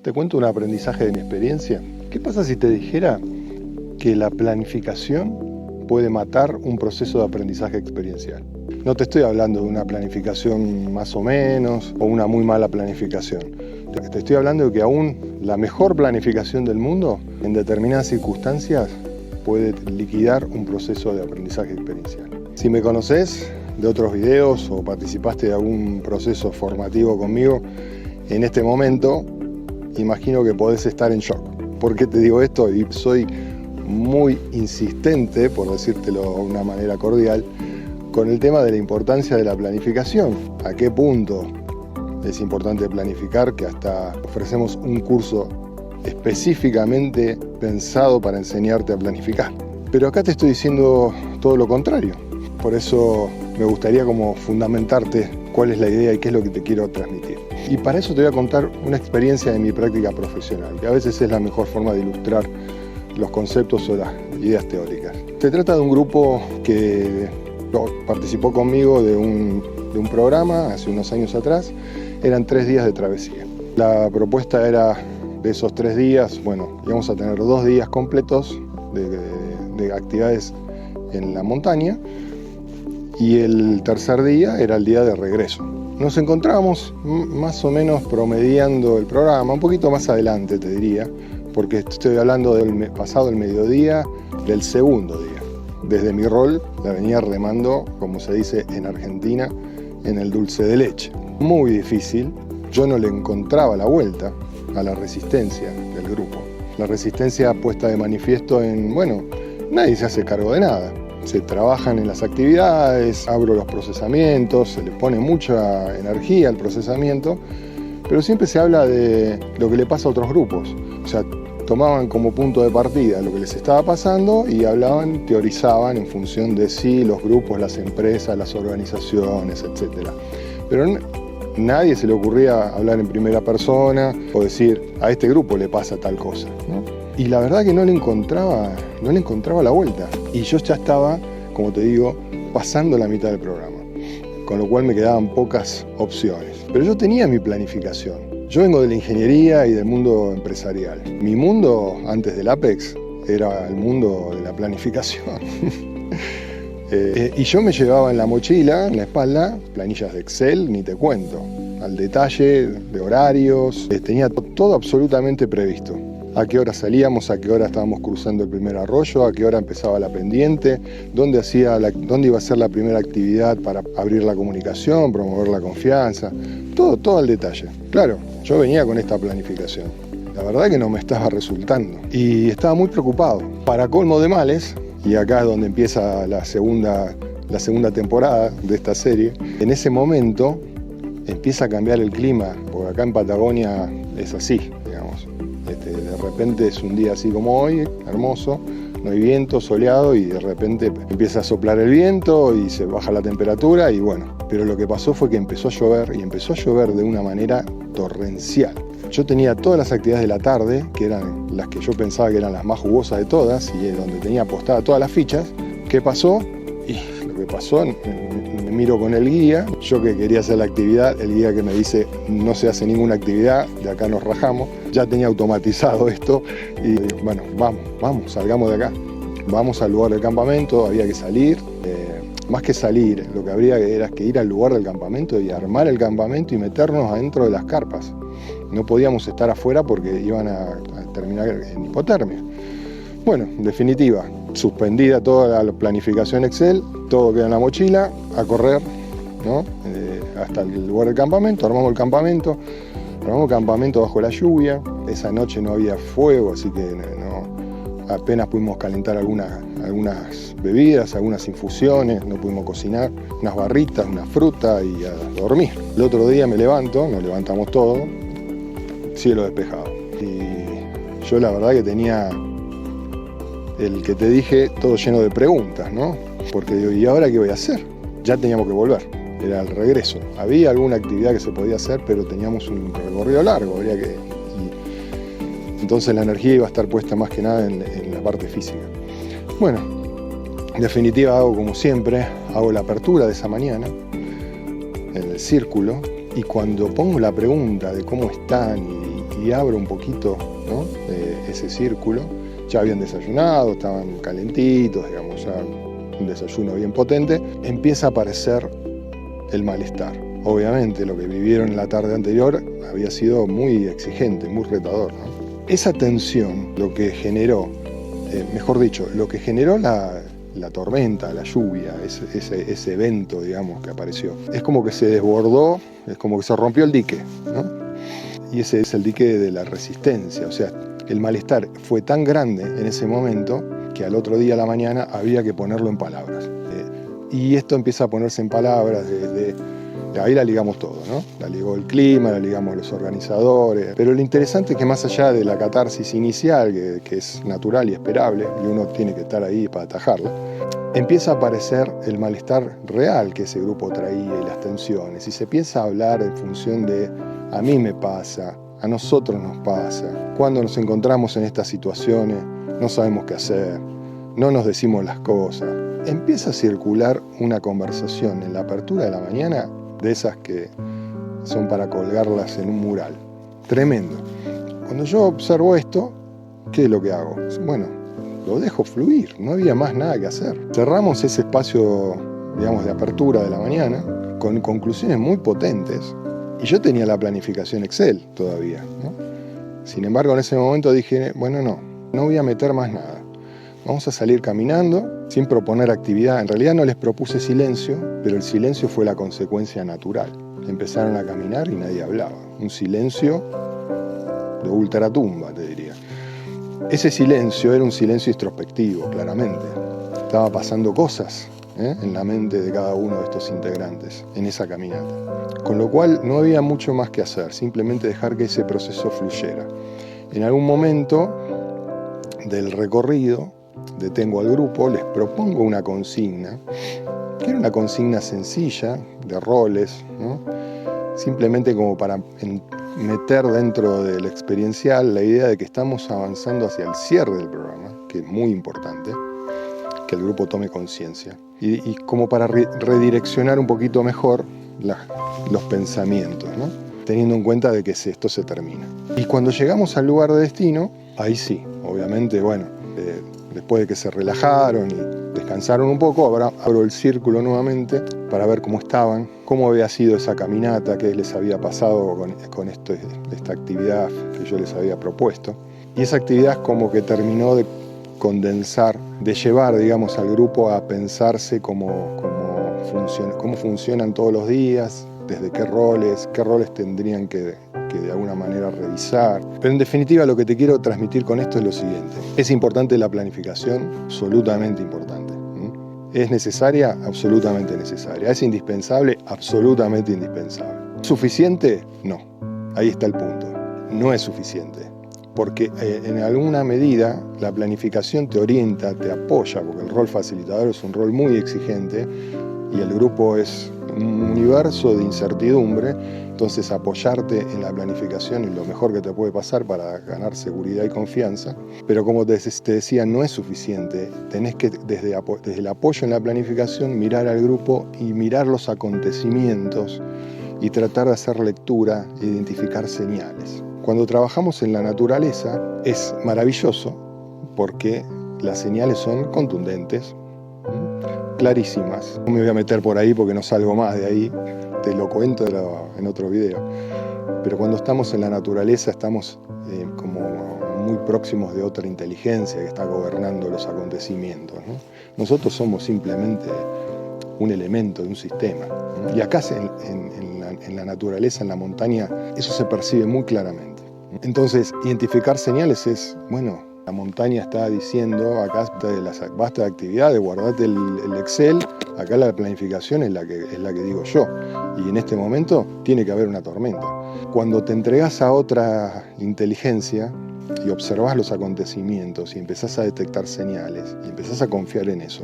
Te cuento un aprendizaje de mi experiencia. ¿Qué pasa si te dijera que la planificación puede matar un proceso de aprendizaje experiencial? No te estoy hablando de una planificación más o menos o una muy mala planificación. Te estoy hablando de que aún la mejor planificación del mundo, en determinadas circunstancias, puede liquidar un proceso de aprendizaje experiencial. Si me conoces de otros videos o participaste de algún proceso formativo conmigo, en este momento imagino que podés estar en shock. ¿Por qué te digo esto? Y soy muy insistente, por decírtelo de una manera cordial, con el tema de la importancia de la planificación. ¿A qué punto es importante planificar? Que hasta ofrecemos un curso específicamente pensado para enseñarte a planificar. Pero acá te estoy diciendo todo lo contrario. Por eso me gustaría como fundamentarte cuál es la idea y qué es lo que te quiero transmitir. Y para eso te voy a contar una experiencia de mi práctica profesional, que a veces es la mejor forma de ilustrar los conceptos o las ideas teóricas. Se trata de un grupo que participó conmigo de un programa hace unos años atrás. Eran 3 días de travesía. La propuesta era de esos 3 días, bueno, íbamos a tener 2 días completos de actividades en la montaña y el tercer día era el día de regreso. Nos encontrábamos más o menos promediando el programa, un poquito más adelante te diría, porque estoy hablando del pasado el mediodía del segundo día. Desde mi rol la venía remando, como se dice en Argentina, en el dulce de leche. Muy difícil, yo no le encontraba la vuelta a la resistencia del grupo. La resistencia puesta de manifiesto en, bueno, nadie se hace cargo de nada. Se trabajan en las actividades, abro los procesamientos, se le pone mucha energía al procesamiento, pero siempre se habla de lo que le pasa a otros grupos. O sea, tomaban como punto de partida lo que les estaba pasando y hablaban, teorizaban en función de sí, los grupos, las empresas, las organizaciones, etc. Pero nadie se le ocurría hablar en primera persona o decir, a este grupo le pasa tal cosa, ¿no? Y la verdad que no le encontraba la vuelta. Y yo ya estaba, como te digo, pasando la mitad del programa, con lo cual me quedaban pocas opciones. Pero yo tenía mi planificación. Yo vengo de la ingeniería y del mundo empresarial. Mi mundo, antes del Apex, era el mundo de la planificación. Y yo me llevaba en la mochila, en la espalda, planillas de Excel, ni te cuento, al detalle de horarios, tenía todo absolutamente previsto. A qué hora salíamos, a qué hora estábamos cruzando el primer arroyo, a qué hora empezaba la pendiente, dónde iba a ser la primera actividad para abrir la comunicación, promover la confianza, todo al detalle. Claro, yo venía con esta planificación. La verdad que no me estaba resultando y estaba muy preocupado. Para colmo de males, y acá es donde empieza la segunda temporada de esta serie, en ese momento empieza a cambiar el clima, porque acá en Patagonia es así, digamos. De repente es un día así como hoy, hermoso, no hay viento, soleado, y de repente empieza a soplar el viento y se baja la temperatura y bueno. Pero lo que pasó fue que empezó a llover, y empezó a llover de una manera torrencial. Yo tenía todas las actividades de la tarde, que eran las que yo pensaba que eran las más jugosas de todas y donde tenía apostadas todas las fichas. ¿Qué pasó? Y lo que pasó, me miro con el guía, yo que quería hacer la actividad, el guía que me dice no se hace ninguna actividad, de acá nos rajamos. Ya tenía automatizado esto y bueno, vamos, salgamos de acá. Vamos al lugar del campamento, había que salir. Más que salir, lo que habría era que ir al lugar del campamento y armar el campamento y meternos adentro de las carpas. No podíamos estar afuera porque iban a terminar en hipotermia. Bueno, en definitiva, suspendida toda la planificación Excel, todo queda en la mochila, a correr, ¿no? Hasta el lugar del campamento, armamos el campamento bajo la lluvia. Esa noche no había fuego, así que apenas pudimos calentar algunas bebidas, algunas infusiones, no pudimos cocinar, unas barritas, una fruta y a dormir. El otro día me levanto, nos levantamos todos, cielo despejado. Y yo la verdad que tenía el que te dije todo lleno de preguntas, ¿no? Porque digo, ¿y ahora qué voy a hacer? Ya teníamos que volver, era el regreso. Había alguna actividad que se podía hacer, pero teníamos un recorrido largo, entonces la energía iba a estar puesta más que nada en la parte física. Bueno, en definitiva hago como siempre, hago la apertura de esa mañana, en el círculo, y cuando pongo la pregunta de cómo están y abro un poquito, ¿no?, ese círculo. Ya habían desayunado, estaban calentitos, digamos, ya un desayuno bien potente. Empieza a aparecer el malestar. Obviamente lo que vivieron en la tarde anterior había sido muy exigente, muy retador, ¿no? Esa tensión, lo que generó, mejor dicho, lo que generó la tormenta, la lluvia, ese evento, digamos, que apareció, es como que se desbordó, es como que se rompió el dique, ¿no? Y ese es el dique de la resistencia. O sea, el malestar fue tan grande en ese momento que al otro día a la mañana había que ponerlo en palabras. Y esto empieza a ponerse en palabras ahí la ligamos todo, ¿no? La ligó el clima, la ligamos los organizadores. Pero lo interesante es que más allá de la catarsis inicial, que es natural y esperable, y uno tiene que estar ahí para atajarla, empieza a aparecer el malestar real que ese grupo traía y las tensiones. Y se empieza a hablar en función de a mí me pasa, a nosotros nos pasa. Cuando nos encontramos en estas situaciones no sabemos qué hacer, no nos decimos las cosas. Empieza a circular una conversación en la apertura de la mañana de esas que son para colgarlas en un mural. Tremendo. Cuando yo observo esto, ¿qué es lo que hago? Bueno, lo dejo fluir, no había más nada que hacer. Cerramos ese espacio, digamos, de apertura de la mañana con conclusiones muy potentes y yo tenía la planificación Excel todavía, ¿no? Sin embargo, en ese momento dije, bueno, no voy a meter más nada. Vamos a salir caminando sin proponer actividad. En realidad no les propuse silencio, pero el silencio fue la consecuencia natural. Empezaron a caminar y nadie hablaba. Un silencio de ultratumba, te diría. Ese silencio era un silencio introspectivo, claramente. Estaba pasando cosas en la mente de cada uno de estos integrantes en esa caminata. Con lo cual no había mucho más que hacer, simplemente dejar que ese proceso fluyera. En algún momento del recorrido detengo al grupo, les propongo una consigna, que era una consigna sencilla, de roles, ¿no? Simplemente como para meter dentro del experiencial la idea de que estamos avanzando hacia el cierre del programa, que es muy importante, que el grupo tome conciencia, y como para redireccionar un poquito mejor los pensamientos, ¿no?, teniendo en cuenta de que esto se termina. Y cuando llegamos al lugar de destino, ahí sí, obviamente, bueno, después de que se relajaron y descansaron un poco, abro el círculo nuevamente para ver cómo estaban, cómo había sido esa caminata, qué les había pasado con esta actividad que yo les había propuesto. Y esa actividad como que terminó de condensar, de llevar, digamos, al grupo a pensarse cómo funcionan todos los días, desde qué roles tendrían que de alguna manera revisar. Pero en definitiva lo que te quiero transmitir con esto es lo siguiente. Es importante la planificación, absolutamente importante. ¿Es necesaria? Absolutamente necesaria. ¿Es indispensable? Absolutamente indispensable. ¿Suficiente? No. Ahí está el punto. No es suficiente. Porque en alguna medida la planificación te orienta, te apoya, porque el rol facilitador es un rol muy exigente y el grupo es un universo de incertidumbre. Entonces apoyarte en la planificación es lo mejor que te puede pasar para ganar seguridad y confianza. Pero como te decía, no es suficiente. Tenés que desde el apoyo en la planificación mirar al grupo y mirar los acontecimientos y tratar de hacer lectura e identificar señales. Cuando trabajamos en la naturaleza es maravilloso porque las señales son contundentes, clarísimas. No me voy a meter por ahí porque no salgo más de ahí. Te lo cuento en otro video. Pero cuando estamos en la naturaleza estamos como muy próximos de otra inteligencia que está gobernando los acontecimientos, ¿no? Nosotros somos simplemente un elemento de un sistema, ¿no? Y acá en la naturaleza, en la montaña, eso se percibe muy claramente. Entonces, identificar señales es, bueno, la montaña está diciendo, acá basta de actividades, guardate el Excel, acá la planificación es la que digo yo. Y en este momento tiene que haber una tormenta. Cuando te entregas a otra inteligencia y observas los acontecimientos y empezás a detectar señales y empezás a confiar en eso,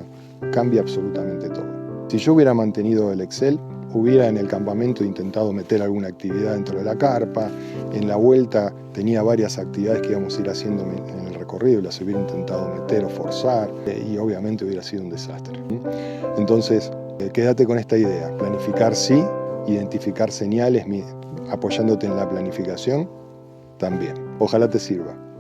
cambia absolutamente todo. Si yo hubiera mantenido el Excel, hubiera en el campamento intentado meter alguna actividad dentro de la carpa, en la vuelta tenía varias actividades que íbamos a ir haciendo en el recorrido y las hubiera intentado meter o forzar y obviamente hubiera sido un desastre. Entonces, quédate con esta idea, planificar sí, identificar señales apoyándote en la planificación también. Ojalá te sirva.